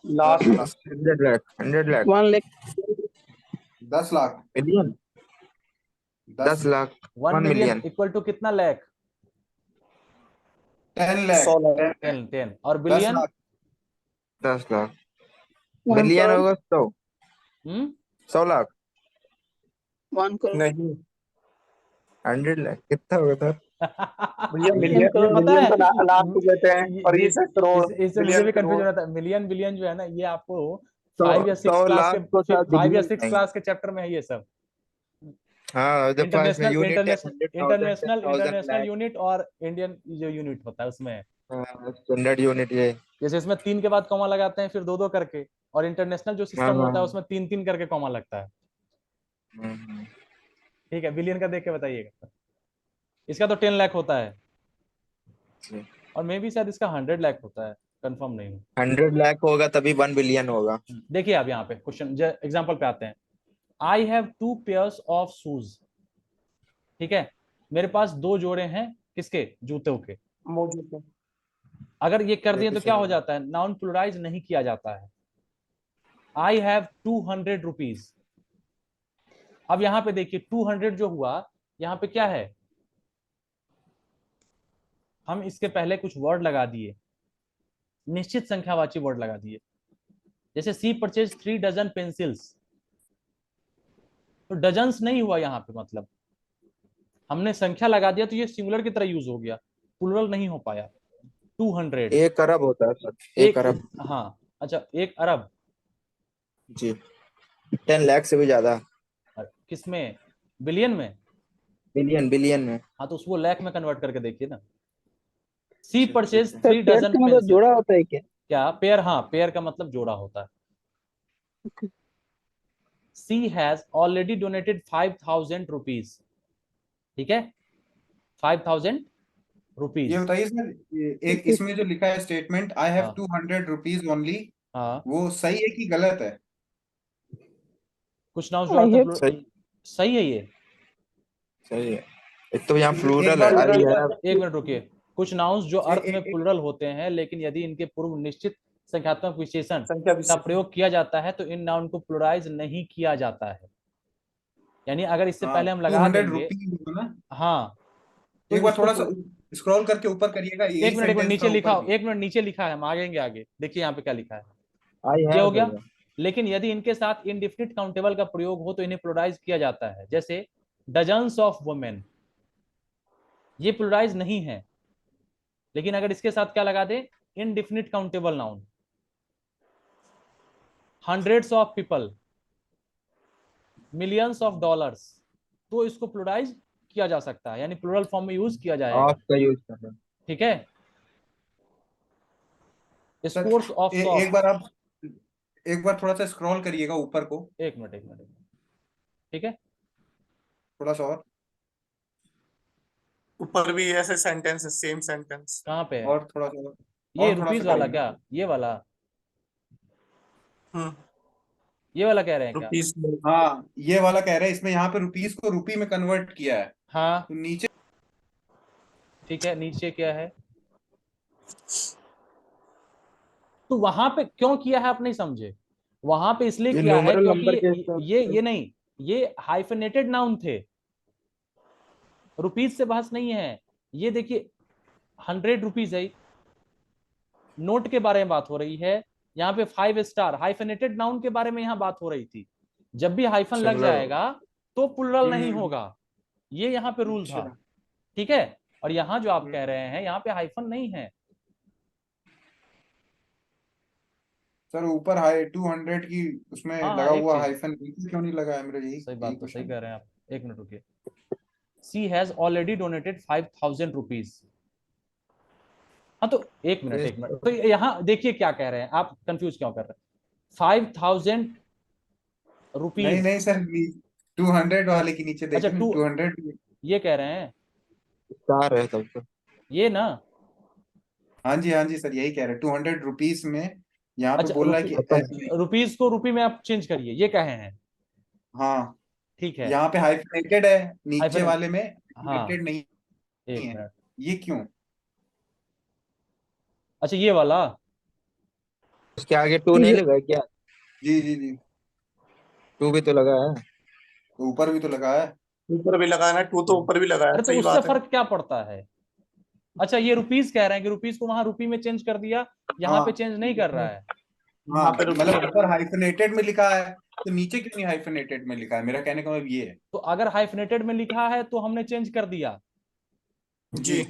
Lakh, 100 lakh, 100 lakh, 1 lakh. 10 lakh, million, 10 10 lakh, 1 1 million million. Equal to कितना लैख? 10 लाख 100 लाख 10 और 10 billion? Lakh 10 lakh. 1 billion crore, होगा 100। हम्म 100 लाख। 1 crore, नहीं 100 लाख कितना होगा सर? भैया, 10 मिलियन crore। पता मिलियन है तो लाख को कहते हैं, और ये ये सब करोड़, इससे मुझे बिलियन भी कंफ्यूजन करोड़। होता है। मिलियन बिलियन जो है ना, ये आपको 100 5 या 6 100 क्लास लाख को के शायद 5 या बिलियन 6 नहीं। क्लास के चैप्टर में है ये सब। हाँ द पास में इंटरनेशनल यूनिट है international 100,000 international 10,000 international lakh. Unit और इंडियन जो यूनिट होता है उसमें है। स्टैंडर्ड यूनिट ये। जैसे इसमें 3 के बाद कॉमा लगाते हैं, फिर 2 करके, और इंटरनेशनल जो हाँ सिस्टम हाँ। होता है उसमें 3 करके कॉमा लगता है। हम्म। ठीक है, बिलियन का देख के बताइएगा। इसका तो 10 लाख होता है, और मे भी शायद इसका 100 लाख होता है, कंफर्म नहीं हूँ। 100 लाख होगा तभी 1 बिलियन होगा। देखिए आप यहाँ पे क्वेश्चन एग्जाम्पल पे आते हैं। I have 2 pairs of shoes. ठीक है, मेरे पास 2 जोड़े हैं किसके? जूतों के। मौजूद है। अगर ये कर दिए तो क्या हो Represented. जाता है? नाउन प्लुराइज नहीं किया जाता है। I have 200 rupees. अब यहाँ पे देखिए 200 जो हुआ, यहाँ पे क्या है? हम इसके पहले कुछ वर्ड लगा दिए, निश्चित संख्यावाची वर्ड लगा दिए। जैसे सी परचेज 3 डजन पेंसिल्स, तो डजन्स नहीं हुआ यहाँ पे, मतलब हमने संख्या लगा दिया तो ये सिंगुलर की तरह यूज हो गया, प्लुरल नहीं हो पाया। 200 1 अरब होता है सर, 1 अरब। हाँ अच्छा, 1 अरब जी 10 लाख से भी ज्यादा। किसमें? बिलियन में? बिलियन बिलियन में। हाँ तो उसको लाख में कन्वर्ट करके देखिए ना। C purchase sir 3 pair dozen का मतलब पेंसिल। जोड़ा होता है क्या? क्या पेयर? हाँ, पेयर का मतलब जोड़ा होता है। सी हैज ऑलरेडी डोनेटेड 5,000 रुपीज। ठीक है, 5,000 रुपीज। ये बताइए सर, एक इसमें जो लिखा है स्टेटमेंट, आई हैव हाँ 200 रुपीज ओनली, हाँ, वो सही है कि गलत है? कुछ नाउन जो आई अर्थ हैव सही सही है ये। सही है। एक तो यहाँ एक फ्लूरल है बार जरा आई है। एक मिनट रुकिए। कुछ नाउन्स जो अर्थ में एक प्लुरल होते हैं, लेकिन यदि इनके पूर्व निश्चित संख्यात्मक विशेषण संख्या का विशेष। प्रयोग किया जाता है तो इन नाउन को प्लुराइज नहीं किया जाता है। यानी अगर इससे हाँ पहले हम टू लगा हंड्रेड देंगे, रुपीज ना। हाँ, तो एक बार इसको थोड़ा सा स्क्रॉल करके ऊपर करिएगा, यही एक मिनट सेंटेंस का नीचे लिखा ऊपर हो, भी। एक मिनट नीचे लिखा है, हम आगेंगे आगे, देखिए यहाँ पे क्या लिखा है। आई ये हो हैव गया। होगा। लेकिन यदि इनके साथ इनडिफिनिट काउंटेबल का प्रयोग हो तो इन्हें प्लुराइज किया जाता है। जैसे डजन्स ऑफ वुमेन, ये प्लुराइज नहीं है, लेकिन अगर इसके साथ क्या लगा दे? Indefinite countable noun. Hundreds of people, millions of dollars, तो इसको प्लुराइज किया जा सकता है, यानी प्लुरल फॉर्म में यूज किया जाएगा। ऑफ का यूज कर रहे हैं। ठीक है, सर स्पोर्ट्स ऑफ एक सॉफ्ट। बार आप एक बार थोड़ा सा स्क्रॉल करिएगा ऊपर को, एक मिनट एक मिनट, ठीक है। थोड़ा सा ऊपर भी ऐसे सेंटेंस है, सेम सेंटेंस। कहाँ पे है? और थोड़ा सा ये और थोड़ा सा रुपीज वाला करिएगा। क्या? ये वाला? हम्म ये वाला कह रहे हैं क्या? रुपीज में। हाँ ये वाला कह रहे हैं, इसमें यहाँ पे रुपीस को रुपी में कन्वर्ट किया है, हाँ तो नीचे ठीक है, नीचे क्या है? तो वहां पे क्यों किया है आप नहीं समझे? वहां पे इसलिए ये किया है न्यूमरल क्योंकि नंबर के हिसाब से। ये नहीं, ये हाइफेनेटेड नाउन थे, रुपीज से बहस नहीं है। ये देखिए 100 रुपीज है, नोट के बारे में बात हो रही है। यहाँ पे 5 स्टार हाइफेनेटेड नाउन के बारे में यहाँ बात हो रही थी। जब भी हाइफन लग सिंगुलर जाएगा तो प्लुरल नहीं हम्म होगा, ये यहाँ पे रूल था। अच्छा ठीक है, और यहाँ जो आप कह रहे हैं यहाँ पे हाइफन नहीं है। सर, ऊपर हाई 200 की उसमें हाँ हाँ, लगा एक हुआ चीज, हाइफन, नीचे क्यों नहीं लगा है? मेरा यही सही यही बात तो सही क्वेश्चन। कह रहे हैं आप। एक मिनट रुकिए। सी हैज ऑलरेडी डोनेटेड 5,000 रुपीज। हाँ तो एक मिनट, तो यहाँ देखिए क्या कह रहे हैं आप, कंफ्यूज क्यों कर रहे हैं? 5,000 नहीं रुपीज। नहीं सर, 200 वाले के नीचे अच्छा देखिए ना, 2, 200। ये कह रहे हैं स्टार है तब तो। ये ना। हाँ जी सर, यही कह रहे हैं, 200 रुपीस में यहाँ पे अच्छा बोल रहा है कि ऐसे। रुपीज को रुपी में आप चेंज करिए, ये कहे हैं। हाँ ठीक है, यहाँ पे हाइफनेटेड है, नीचे हाइफन, वाले में हाँ हाइफनेटेड नहीं एक है, मिनट। ये क्यों? अच्छा ये वाला, उसके आगे 2 नहीं लगा है क्या? जी 2 भी तो लगा है। तो ऊपर भी तो लगा है। ऊपर भी लगाना, टू तो ऊपर भी लगाया, अरे तो सही उससे बात है। फर्क क्या पड़ता है? अच्छा, ये रुपीस कह रहे हैं कि रुपीस को वहां रुपी में चेंज कर दिया, यहाँ पे हाँ चेंज नहीं कर रहा है। हाँ, पे रुपये मतलब ऊपर हाइफनेटेड में लिखा है तो नीचे क्यों नहीं हाइफनेटेड में लिखा है, मेरा कहने का मतलब ये है। तो अगर हाइफनेटेड में लिखा है तो हमने चेंज कर दिया। जी।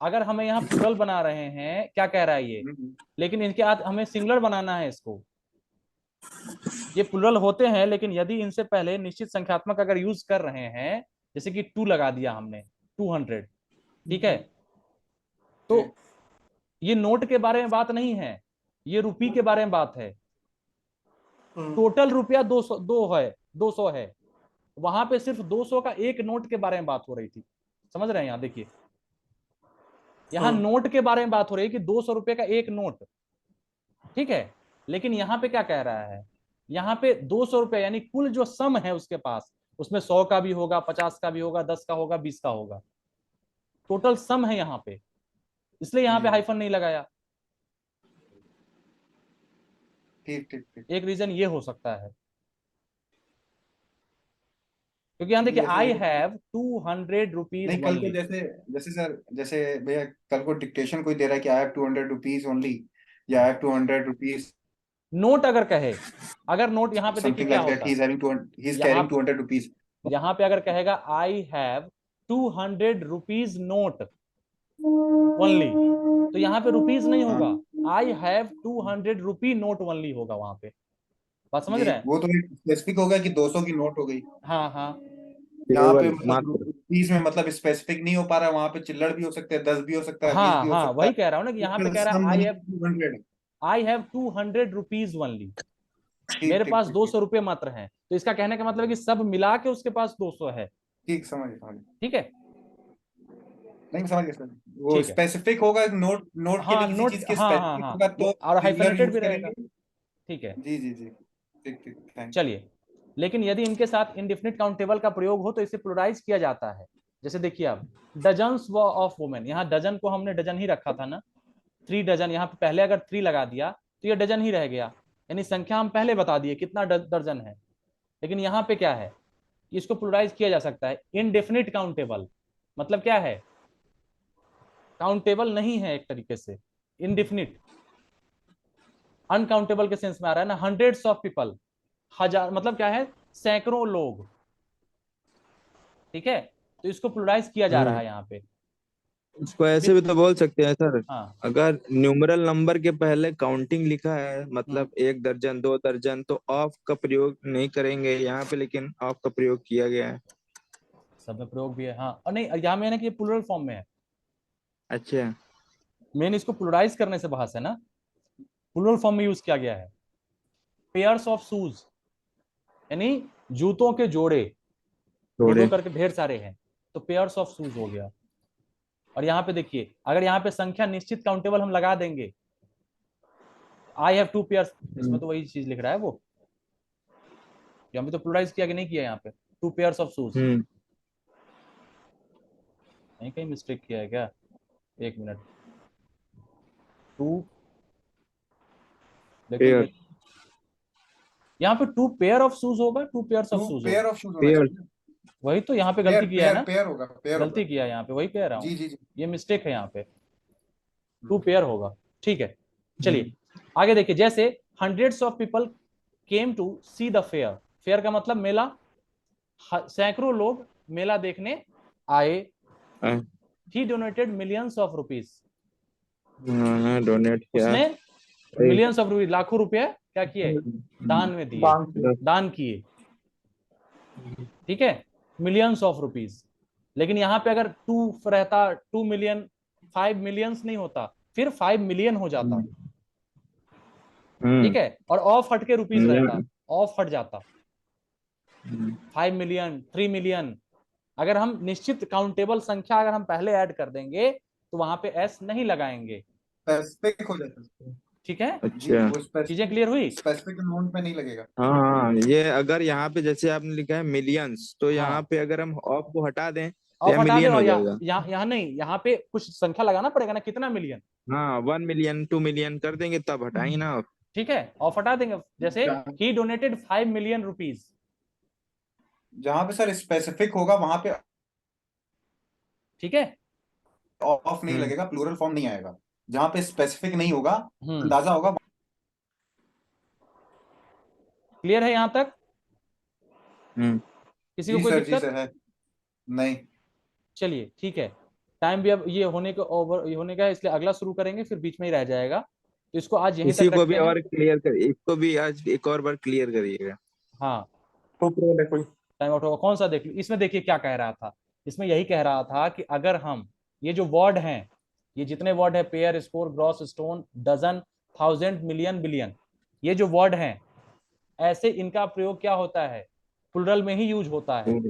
अगर हमें यहाँ प्लूरल बना रहे हैं, क्या कह रहा है ये, लेकिन इनके साथ हमें सिंगुलर बनाना है इसको। ये प्लूरल होते हैं, लेकिन यदि इनसे पहले निश्चित संख्यात्मक अगर यूज कर रहे हैं, जैसे कि 2 लगा दिया हमने, 200, ठीक है, तो ये नोट के बारे में बात नहीं है, ये रुपी के बारे में बात है। टोटल रुपया 200 है, वहां पे सिर्फ 200 का एक नोट के बारे में बात हो रही थी। समझ रहे हैं? यहाँ देखिए, यहाँ नोट के बारे में बात हो रही है कि 200 रुपए का एक नोट, ठीक है। लेकिन यहाँ पे क्या कह रहा है, यहाँ पे 200 रुपए यानी कुल जो सम है उसके पास, उसमें 100 का भी होगा, 50 का भी होगा, 10 का होगा, 20 का होगा, टोटल सम है यहाँ पे, इसलिए यहाँ पे हाइफन नहीं लगाया। ठीक ठीक ठीक। एक रीजन ये हो सकता है, क्योंकि यहाँ देखिए, आई हैव 200 रुपीज नहीं, कल को ओनली। जैसे जैसे सर, जैसे भैया कल को डिक्टेशन कोई दे रहा है कि आई हैव 200 रुपीज ओनली, या आई हैव 200 रुपीज, नोट अगर कहे, अगर नोट यहाँ पे देखिए समथिंग क्या लाइक दैट, होता, he is having 200, he is यहाँ कैरिंग 200 रुपीज। यहाँ पे अगर कहेगा I have 200 rupees note only, तो यहाँ पे रुपीज नहीं होगा, I have 200 rupee note only होगा वहां पे। बात समझ जी, रहे हैं? वो तो स्पेसिफिक हो गया कि 200 की नोट हो गई। हाँ हाँ यहाँ पे केवल मतलब मात्र। रुपीज में मतलब स्पेसिफिक नहीं हो पा रहा है, वहां पे चिल्लड़ भी हो सकते हैं, 10 भी हो सकता है, 20 हाँ भी हो हाँ, सकता है, वही कह रहा हूँ ना कि यहाँ पे लेकिन कह रहा सम है money 200। I have 200 rupees only, ठीक मेरे ठीक पास ठीक 200 रुपये मात्र हैं, तो इसका कहने का मतलब है कि सब मिला के उसके पास 200 है। ठीक, समझ गया। ठीक है, नहीं, समझ गया सर, वो ठीक है। स्पेसिफिक होगा, नोट नोट के हाँ लिए किसी नोट, चीज के हाँ हाँ स्पेसिफिक हाँ, होगा तो और सिंगुलर हाइफनेटेड यूज भी रहेगा। करेंगे। ठीक है, जी जी जी, ठीक ठीक, थैंक। चलिए। लेकिन यदि इनके साथ इंडिफिनिट काउंटेबल का प्रयोग हो तो इसे प्लुरलाइज किया जाता है। जैसे देखिए अब, डजन्स ऑफ वुमेन, यहाँ डजन को हमने डजन ही रखा था ना, 3 डजन, यहाँ पे पहले अगर 3 लगा दिया तो ये डजन ही रह गया, यानी संख्या हम पहले बता दिए कितना दर्जन है। लेकिन यहाँ पे क्या है, इसको प्लुरलाइज किया जा सकता है, इनडेफिनिट काउंटेबल, मतलब क्या है, काउंटेबल नहीं है एक तरीके से, इनडिफिनिट, अनकाउंटेबल के सेंस में आ रहा है ना, हंड्रेड्स ऑफ पीपल, हजार, मतलब क्या है, सैकड़ों लोग। ठीक है, तो इसको प्लुरलाइज किया जा रहा है यहाँ पे। इसको ऐसे भी तो बोल सकते हैं सर, हाँ, अगर न्यूमरल नंबर के पहले काउंटिंग लिखा है, मतलब 1 दर्जन 2 दर्जन, तो ऑफ का प्रयोग नहीं करेंगे यहाँ पे, लेकिन ऑफ का प्रयोग किया गया है। सब में प्रयोग भी है, हाँ, और नहीं, यहाँ में ना कि प्लुरल फॉर्म में है, अच्छा। मेन इसको प्लुरलाइज करने से बहस है ना, प्लुरल फॉर्म में यूज किया गया है। पेयर्स ऑफ शूज, यानी जूतों के जोड़े, दो थोड़े। दो करके ढेर सारे हैं, तो पेयर्स ऑफ शूज हो गया। और यहाँ पे देखिए, अगर यहाँ पे संख्या निश्चित काउंटेबल हम लगा देंगे, आई हैव 2 पेयर्स, इसमें तो वही चीज लिख रहा है वो, जो हमें तो प्लुरलाइज किया कि नहीं किया, यहाँ पे 2 पेयर्स ऑफ शूज, नहीं कहीं मिस्टेक किया है क्या, एक मिनट, 2, देखो पेयर। देख, यहाँ पे 2 पेयर ऑफ शूज होगा, 2 पेयर्स ऑफ 2 शूज पेयर होगा, ऑफ शूज होना पेयर। चाहिए। वही तो यहाँ पे पेयर गलती किया है पेयर ना, पेयर होगा, पेयर होगा। गलती किया है यहाँ पे, वही कह रहा हूँ, जी जी जी। ये मिस्टेक है यहाँ पे, 2 पेयर होगा। ठीक है, चलिए आगे देखिए, जैसे hundreds of people came to see the fair, fair का मतलब मेला, सैकड़ों लोग मेला देखने आए। ही donated millions of rupees, donate किया। उसने मिलियंस ऑफ रुपीज, लाखों रुपए क्या किए, दान में दिए, दान किए। ठीक है, मिलियंस ऑफ रुपीज। लेकिन यहाँ पे अगर 2 रहता, 2 मिलियन, 5 मिलियंस नहीं होता, फिर 5 मिलियन हो जाता। ठीक है, और ऑफ हट के रुपीज रहता, ऑफ हट जाता, 5 मिलियन, 3 मिलियन। अगर हम निश्चित काउंटेबल संख्या अगर हम पहले ऐड कर देंगे तो वहां पे एस नहीं लगाएंगे। स्पेसिफिक हो जाता है। ठीक है, जी, अच्छा। वो चीजें क्लियर हुई? स्पेसिफिक अमाउंट में नहीं लगेगा। हाँ हाँ, ये अगर यहाँ पे जैसे आपने लिखा है मिलियंस, तो यहाँ हाँ, पे अगर हम ऑफ को हटा दें तो ऑफ यह हटा दे, मिलियन हो और जाएगा। यहाँ नहीं, यहाँ पे कुछ संख्या लगाना पड़ेगा ना, कितना मिलियन। हाँ, 1 मिलियन 2 मिलियन कर देंगे तब हटाएंगे ना ऑफ। ठीक है, ऑफ हटा देंगे, जैसे जहाँ ही डोनेटेड 5 मिलियन रुपीज। जहाँ पे सर स्पेसिफिक होगा वहां पे। ठीक है, ऑफ नहीं लगेगा, प्लूरल फॉर्म नहीं आएगा। जहां पे स्पेसिफिक नहीं होगा, अंदाजा होगा। क्लियर है यहाँ तक? किसी को जी कोई सर, जी दिक्कत? सर है। नहीं। चलिए ठीक है, टाइम भी अब ये होने को ओवर होने का है, इसलिए अगला शुरू करेंगे, फिर बीच में ही रह जाएगा, तो इसको आज यहीं इसी तक को भी रखते हैं। और क्लियर कर, इसको भी आज एक और बार क्लियर करिएगा। हाँ, ऊपर है कोई। टाइम आउट होगा, कौन सा देख लो। इसमें देखिए क्या कह रहा था, इसमें यही कह रहा था कि अगर हम ये जो वर्ड हैं, ये जितने वर्ड है, pair, score, gross, stone, dozen, thousand, million, billion, ये जो वर्ड हैं, ऐसे इनका प्रयोग क्या होता है, प्लुरल में ही यूज होता है।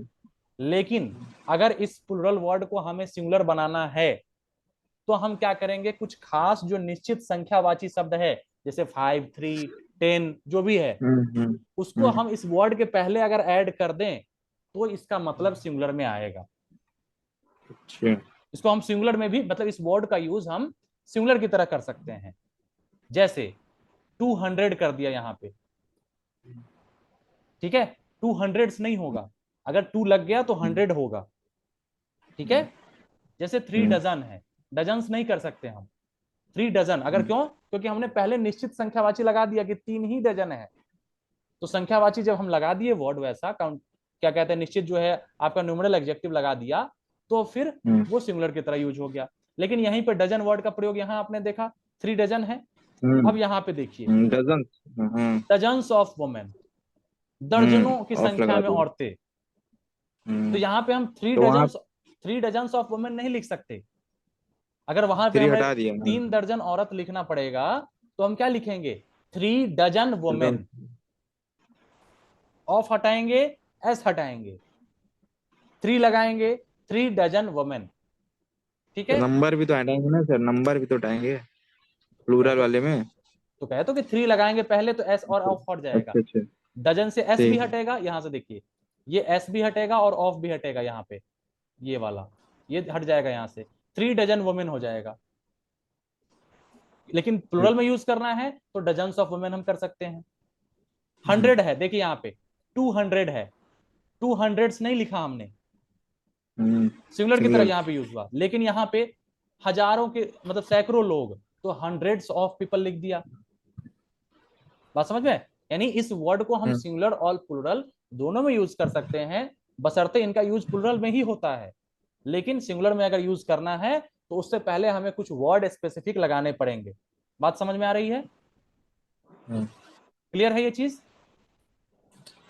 लेकिन अगर इस प्लुरल वर्ड को हमें सिंगुलर बनाना है, तो हम क्या करेंगे, कुछ खास जो निश्चित संख्यावाची शब्द है, जैसे 5, 3, 10 जो भी है, उसको हम इस वर्ड के पहले अगर ऐड कर दें, तो इसका मतलब सिंगुलर में आएगा। इसको हम सिंगुलर में भी, मतलब इस वर्ड का यूज हम सिंगुलर की तरह कर सकते हैं। जैसे 200 कर दिया यहाँ पे, ठीक है, 200 नहीं होगा, अगर 2 लग गया तो 100 होगा, ठीक है। जैसे 3 डजन है, डजन्स नहीं कर सकते हम, 3 डजन, अगर क्यों, क्योंकि हमने पहले निश्चित संख्यावाची लगा दिया कि 3 ही डजन है। तो संख्यावाची जब हम लगा दिए वर्ड वैसा काउंट, क्या कहते हैं, निश्चित जो है आपका न्यूमरल एडजेक्टिव लगा दिया, तो फिर वो सिंगुलर की तरह यूज हो गया। लेकिन यहीं पे डजन वर्ड का प्रयोग यहाँ आपने देखा, 3 डजन है। अब यहाँ पे देखिए, डजन, डजन्स ऑफ वुमेन, दर्जनों की ऑफ संख्या लगा में दो। औरतें। तो यहाँ पे हम तो वहाँ 3 डजन्स ऑफ वुमेन नहीं लिख सकते। अगर वहां पे 3 हमें हटा दिया। 3 दर्जन औरत लिखना पड़ेगा, तो हम क्या लिखेंगे, 3 डजन वुमेन। ऑफ हटाएंगे, एस हटाएंगे, 3 लगाएंगे, 3 डजन वुमेन, ठीक है। नंबर भी तो हटाएंगे ना सर, नंबर भी तो हटाएंगे प्लूरल वाले में। तो कहे तो कि 3 लगाएंगे पहले, तो एस और ऑफ हट जाएगा। अच्छा अच्छा, डजन से एस भी ठीक। हटेगा, यहां से देखिए, ये एस भी हटेगा और ऑफ भी हटेगा, यहाँ पे ये वाला, ये हट जाएगा यहाँ से, 3 डजन वुमेन हो जाएगा। लेकिन प्लुरल में यूज करना है तो डजन्स ऑफ वुमेन हम कर सकते हैं। 100 है, देखिए यहाँ पे 200 है, 200 नहीं लिखा हमने, सिंगुलर की तरह सिंगुलर। यहाँ पे यूज हुआ। लेकिन यहाँ पे हजारों के, मतलब सैकड़ों लोग, तो हंड्रेड्स ऑफ पीपल लिख दिया। बात समझ में? यानी इस वर्ड को हम सिंगुलर और प्लुरल दोनों में यूज कर सकते हैं, बशर्ते इनका यूज प्लुरल में ही होता है। लेकिन सिंगुलर में अगर यूज करना है, तो उससे पहले हमें कुछ वर्ड स्पेसिफिक लगाने पड़ेंगे। बात समझ में आ रही है? क्लियर है ये चीज?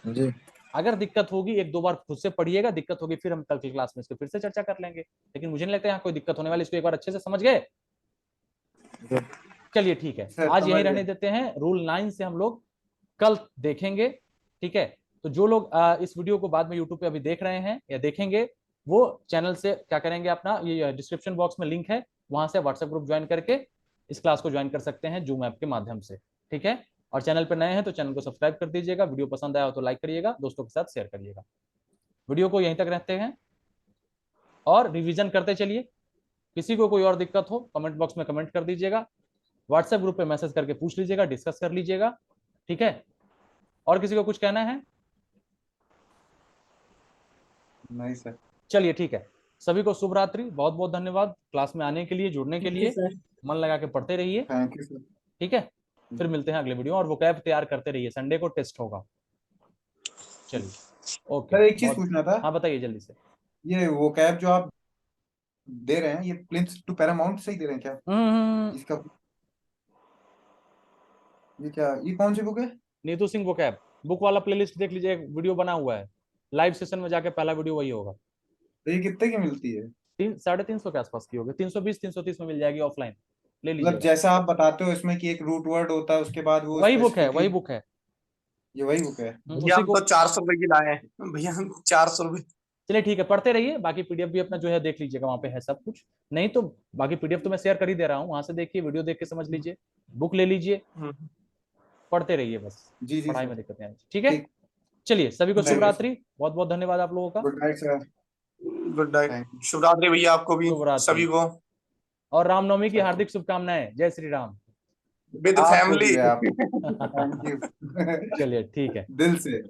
जी। अगर दिक्कत होगी, 1-2 बार खुद से पढ़िएगा, दिक्कत होगी फिर हम कल की क्लास में इसको फिर से चर्चा कर लेंगे। लेकिन मुझे नहीं लगता यहाँ कोई दिक्कत होने वाली, इसको एक बार अच्छे से समझ गए। चलिए ठीक है, सर आज समझ यही गए। रहने देते हैं। रूल 9 से हम लोग कल देखेंगे, ठीक है। तो जो लोग इस वीडियो को बाद में यूट्यूब पे अभी देख रहे हैं या देखेंगे, वो चैनल से क्या करेंगे, अपना ये डिस्क्रिप्शन बॉक्स में लिंक है, वहां से व्हाट्सएप ग्रुप ज्वाइन करके इस क्लास को ज्वाइन कर सकते हैं जूम ऐप के माध्यम से, ठीक है। और चैनल पर नए हैं तो चैनल को सब्सक्राइब कर दीजिएगा, वीडियो पसंद आया हो तो लाइक करिएगा, दोस्तों के साथ शेयर करिएगा। वीडियो को यहीं तक रखते हैं और रिवीजन करते चलिए। किसी को कोई और दिक्कत हो, कमेंट बॉक्स में कमेंट कर दीजिएगा, व्हाट्सएप ग्रुप पे मैसेज करके पूछ लीजिएगा, डिस्कस कर लीजिएगा, ठीक है। और किसी को कुछ कहना है? नहीं सर। चलिए ठीक है, सभी को शुभ रात्रि, बहुत बहुत धन्यवाद क्लास में आने के लिए, जुड़ने के लिए। मन लगा के पढ़ते रहिए, थैंक यू सर। ठीक है। फिर मिलते हैं अगले वीडियो, और वोकैब तैयार करते रहिए, संडे को टेस्ट होगा। चलिए, ओके। सर एक चीज पूछना था, हाँ बताइए जल्दी से। ये वो कैब जो आप दे रहे हैं, ये प्लिंथ टू पैरामाउंट से ही दे रहे हैं क्या? इसका ये क्या, ये कौन सी बुक है? नीतू सिंह वोकैब बुक वाला प्लेलिस्ट देख लीजिए, एक वीडियो बना हुआ है, लाइव सेशन में जाके पहला वीडियो वही होगा। तो ये कितने की मिलती है? 350 के आसपास की होगी, 320 330 में मिल जाएगी, ऑफलाइन ले मतलब लीजिएगा। जैसा आप बताते हो इसमें कि एक रूट वर्ड होता है, उसके बाद वो वही बुक है, specifically- वही बुक है। ये वही बुक है। भैया उसी हम को, तो 400 रुपए की लाए हैं भैया, हम 400 रुपए। चलिए ठीक है, पढ़ते रहिए, बाकी पीडीएफ भी अपना जो है देख लीजिएगा, वहां पे है सब कुछ। नहीं तो बाकी पीडीएफ तो मैं शेयर कर ही दे रहा हूँ, वहां से देखिए, वीडियो देख के समझ लीजिए, बुक ले लीजिए, पढ़ते रहिए बस। जी जी पढ़ाई सर। में दिक्कत नहीं आनी चाहिए, ठीक है। ठीक। चलिए सभी को शुभ Thank you, रात्रि, बहुत बहुत धन्यवाद आप लोगों का। Good night sir. Good night, thank you. शुभ रात्रि भैया आपको भी, शुभ रात्रि। सभी को, और रामनवमी की हार्दिक शुभकामनाएं, जय श्री राम। विद आपको फैमिली। भी है आप। Thank you. चलिए ठीक है। दिल से।